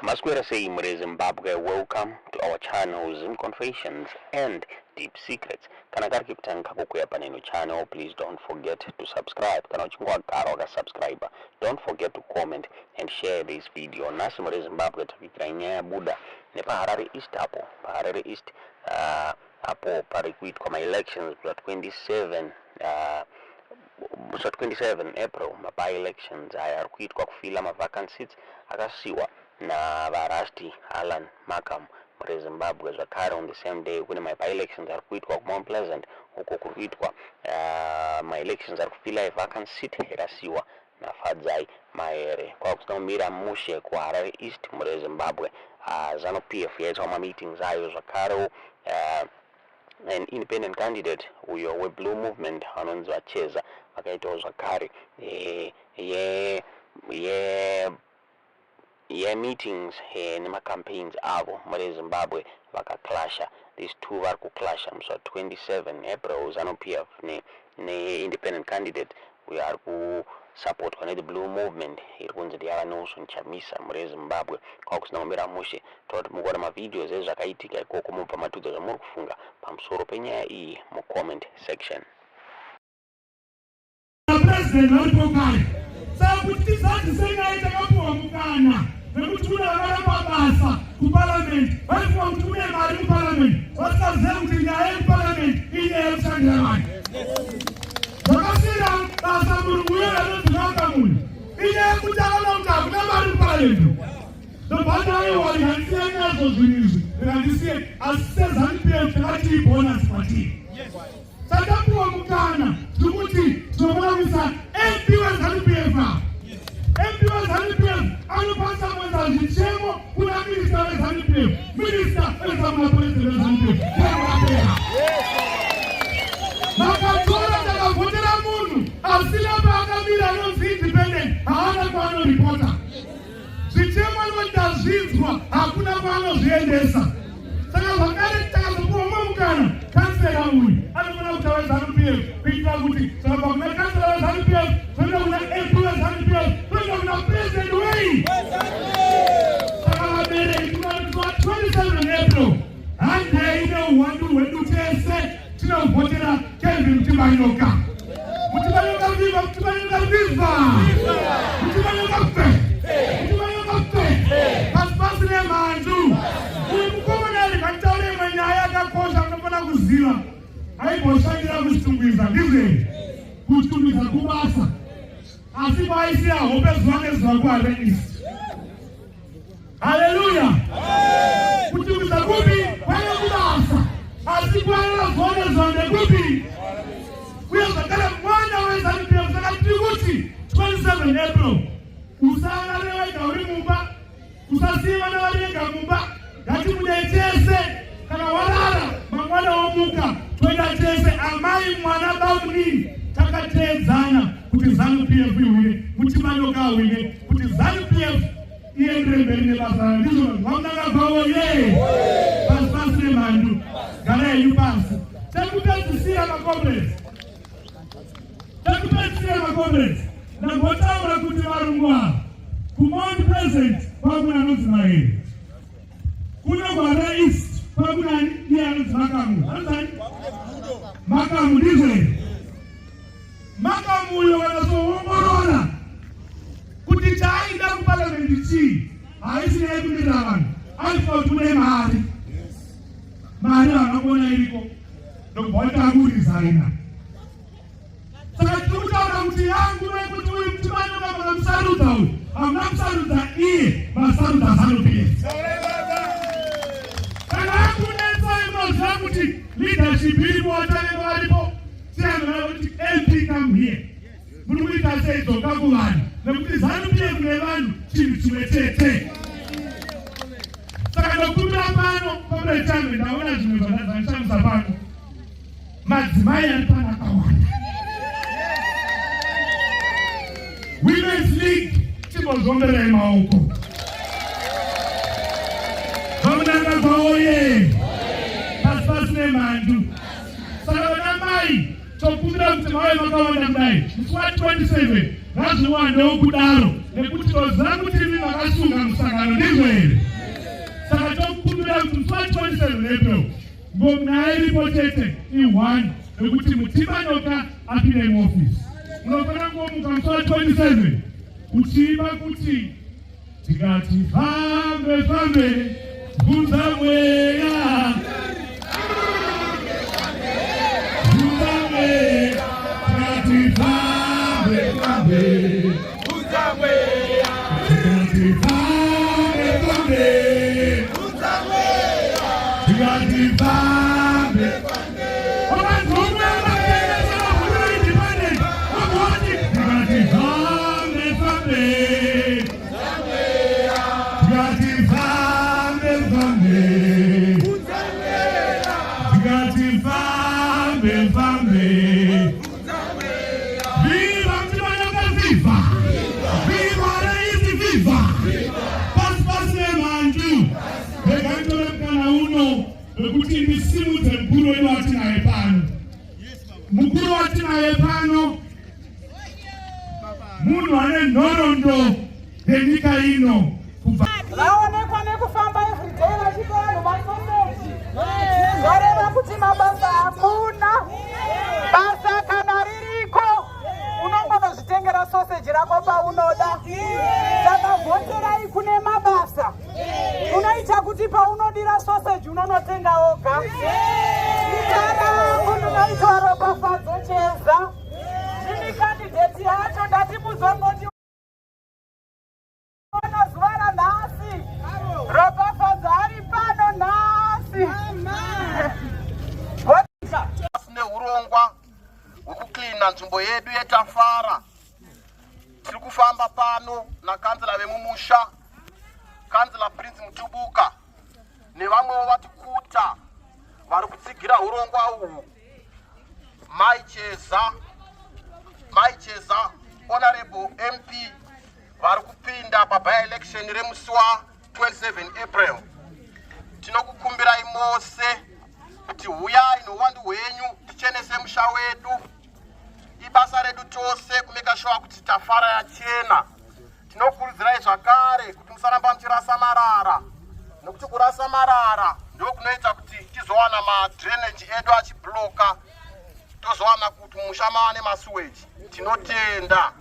Masquera say Zimbabwe, welcome to our channel Zim Confessions and Deep Secrets. Kana keep tanka kukuya neno channel, please don't forget to subscribe. Kana uchungwa karoga subscriber. Don't forget to comment and share this video. Nasi Zimbabwe tafikiranya Buddha ne Harare East hapo. Harare East hapo parikuit kwa elections for 27 April by elections ayarukuitwa kufila vacant seats akasiwa na varasti Alan Makam muri Zimbabwe zvakare on the same day kune by elections arikuitwa ku Mount Pleasant uko kurikuitwa my elections arikufila vacant seat irasiwa na Fadzai Maere kwa kunomira mushe ku Harare East muri Zimbabwe. ZANU PF yaitwa meetings ayo zvakare an independent candidate uyo we blue movement anonzi Cheza akaita zvakare meetings nema campaigns avo muri Zimbabwe vakaclasha. These two vari kuclasha musi 27 April ZANU PF ne independent candidate uyo ari kusupportwa the blue movement iri kunzi YaChamisa muri Zimbabwe. Kwa kusinangomira mushe toti mugora mavideos ezvakaitika ikoko mubva matudza zvamuri kufunga pamusoro penyaya iyi mu comment section. President walipokale sakuti sengaita kapuwa mukana nekuti kuna vakaramba basa ku parliament vaifuwa kuti kune mari mu parliament vasaziva kuti nyaya yeparliament ine yekushandira vanhu vakasiyira basa murungu uyo anozivaka munhu ine yekuti akaona kuti hakuna mari mu parliament nobhadaiwa ikandisiya nazvo zvinhu izvi ikandisiye asi sezanu PF takati ibonus kwatiri sakapuwa mukana tikuti tinomonamisa MP weZANU PF anopasa mwenza zvichemo kuna minista weZANU PF minista wezamunapuresident weZANU PF makatora takavhotera munhu asina paakamira anonzi independent haana kwaanoripota zvichemo anoita zvinzwa hakuna kwaanozviendesa. Saka zvakare takazopuwa mukana kansela uyu anofana kuti weZANU PF kuitira kuti sabva kuna kansela weZANU PF toenda kuna MP weZANU PF toenda kuna president wei. Saka vabereki tinoitwa 27 April handei neuwandu hwedu tese tinovhotera Kevin Mutimanyoka. Mutimanyoka viva, Mutimanyoka viva, Mutimanyoka fe, Mutimanyoka fe, pasipasi nemhandu. Kuziva aiboshandira kuchitungwiza ndizve kuchitungwiza kubasa asi kwaisiya hope zuva nezuva kuHarare East. Haleluya! Kuchitungwiza kupi kwaive kubasa asi kwaira zuva nezuva ndekupi uye zvakare mwana weZANU PF. Saka tiri kuti 27 April usarare wega uri mumba, usasiye vana vari vega mumba, ngatimudei tese. Kana warara mangwana womuka toenda tese amai mwana bauni takateedzana kuti ZANU PF iwine, Mutimanyoka awine, kuti ZANU PF iendere mberi nebasa ndizvo vamunangabvawo ye pasi nemhandu gara yenyu pasi. Tekupedzisira makomrades ndangotaura kuti varungu ava kuMount Pleasant pamwe anonzi Maere kuno kuHarare East pakunani iyanonzi Makamu. Anzani Makamu ndizve Makamu uyo vakazoongorora kuti chaaida kuparliament chii haisina yekumirira vanhu aifa kuti une mari havana iriko ndobva watakurizaina. Saka tikutaura kuti yangu nekuti uyu Mutimanyoka makamusarudza uyu hamuna kusarudza iye masarudza ZANU PF. Kuti leadership iripo vatanenge varipo siyanaa kuti MP come here muri kuita seidzoka kuvanhu nekuti ZANU PF nevanhu chinhu chimwe chete. Saka ndokumbira pano komrade changu ndaona zvimwe zvandazvanishamisa pano madzimai ari pano akawanda. Women's League timbozvomberai maoko vamunangabvaoye nemhandu. Saka vana mai tokumbira kuti mave makawanda kudai musi wa27 ngazviwandewo kudaro nekuti toziva kuti imi makasunga musangano ndizvo here. ngomnairi potete i1 nekuti Mutibanoka apinde muoffice. Unofana ngomuka musi wa27 kuchimba kuti tikati fambe fambe bvunza mweya bvunza mweya tikati fambe fambe bvunza mweya tikati fambe fambe bvunza mweya tikati fambe fambe omanzomwe makeleza kuna independent waboni tikati fambe fambe kuti ndisimudze mukuru wedu watinaye pano. Mukuru watinaye pano munhu ane nhoroondo yenyika ino. Vaonekwa nekufamba everyday vachipa vanhu masoseji. Zvareva kuti mabasa hakuna. Basa kana ririko unongonozvitengera soseji rako paunoda. Saka vhoterai kune mabasa. Unoita kuti paunodira soseji unonotenga oga. Itara unonoitwa ropafadzo cheza. Zvimi kandidheti yacho ndatimuzongoti zuva ranhasi. Ropafadzo ari pano nhasi. Sine urongwa hwekuklina nzvimbo yedu yeTafara. Tiri kufamba pano nakanzela vemumusha, kanzela Prince Mutubuka nevamwewo vatikuta vari kutsigira urongwa uhu. Maicheza Honorable MP vari kupinda paby-election remusi wa 27 April. Tinokukumbirai mose kuti huyai nouwandu hwenyu tichenese musha wedu. Ibasa redu tose kumeka sure kuti Tafara yachena. Tinokurudzirai zvakare kuti musaramba muchirasa marara, nokuti kurasa marara ndiko kunoita kuti tizowana madrainage edu achibloka, tozowana kuti musha maane masuweji. Tinotenda.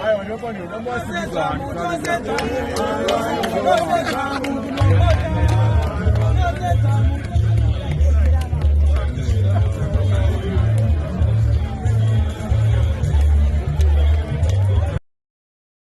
Ayo,